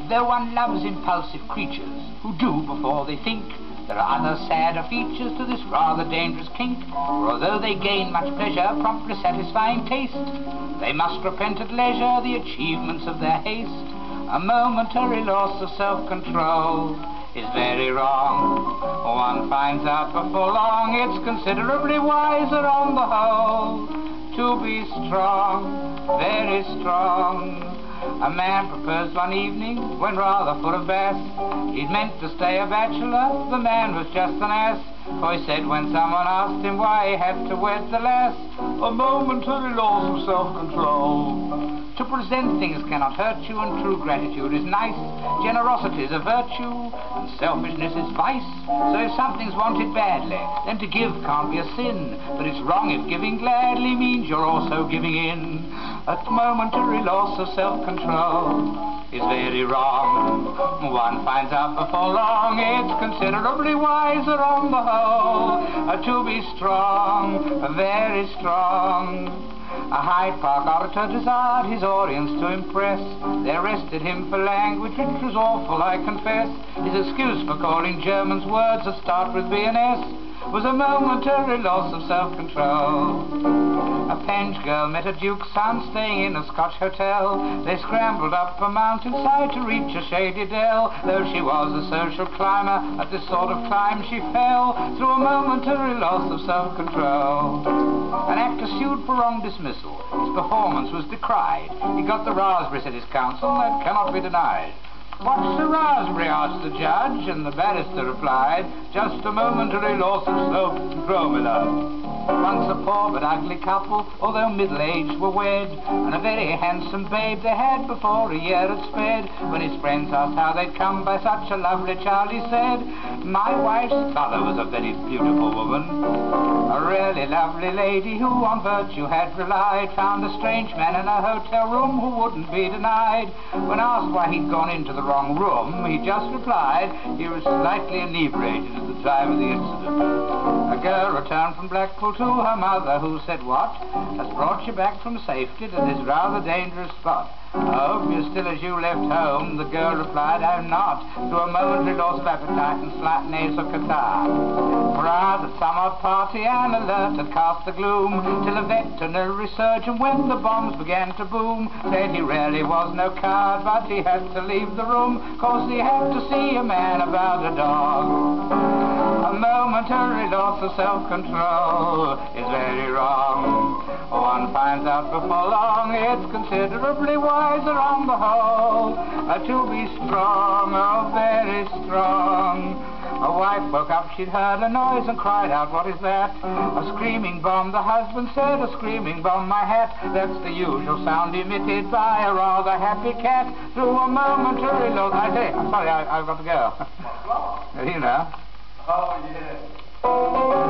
Though one loves impulsive creatures who do before they think, there are other sadder features to this rather dangerous kink, for although they gain much pleasure, promptly satisfying taste, they must repent at leisure the achievements of their haste. A momentary loss of self-control is very wrong. One finds out before long it's considerably wiser on the whole to be strong, very strong. A man proposed one evening when rather full of bass. He'd meant to stay a bachelor, the man was just an ass. For he said when someone asked him why he had to wed the lass, a momentary loss of self-control. To present things cannot hurt you, and true gratitude is nice. Generosity is a virtue, and selfishness is vice. So if something's wanted badly, then to give can't be a sin. But it's wrong if giving gladly means you're also giving in. A momentary loss of self-control is very wrong. One finds out before long it's considerably wiser on the whole to be strong, very strong. A Hyde Park orator desired his audience to impress. They arrested him for language which was awful, I confess. His excuse for calling Germans words that start with B and S was a momentary loss of self-control. A Penge girl met a duke's son staying in a Scotch hotel. They scrambled up a mountainside to reach a shady dell. Though she was a social climber, at this sort of climb she fell through a momentary loss of self-control. An actor sued for wrong dismissal. His performance was decried. He got the raspberry, said his counsel, that cannot be denied. "What's the raspberry?" asked the judge, and the barrister replied, "Just a momentary loss of self-control, my love." Once a poor but ugly couple, although middle-aged, were wed, and a very handsome babe they had before a year had sped. When his friends asked how they'd come by such a lovely child, he said, "My wife's mother was a very beautiful woman, a really lovely lady who on virtue had relied, found a strange man in a hotel room who wouldn't be denied." When asked why he'd gone into the wrong room, he just replied he was slightly inebriated at the time of the incident. A girl returned from Blackpool to her mother, who said, "What has brought you back from safety to this rather dangerous spot?" "Oh, you're still as you left home," the girl replied. "I'm not, through a momentary loss of appetite and slight nasal catarrh." For hours at some odd party, an alert had cast the gloom, till a veterinary surgeon, when the bombs began to boom, said he really was no coward, but he had to leave the room, 'cause he had to see a man about a dog. A momentary loss of self-control is very wrong. One finds out before long it's considerably wiser on the whole to be strong, oh very strong. A wife woke up, she'd heard a noise and cried out, "What is that?" "A screaming bomb," the husband said, "a screaming bomb, my hat." That's the usual sound emitted by a rather happy cat through a momentary loss. I say, I'm sorry, I've got to go. You know. Oh, yeah.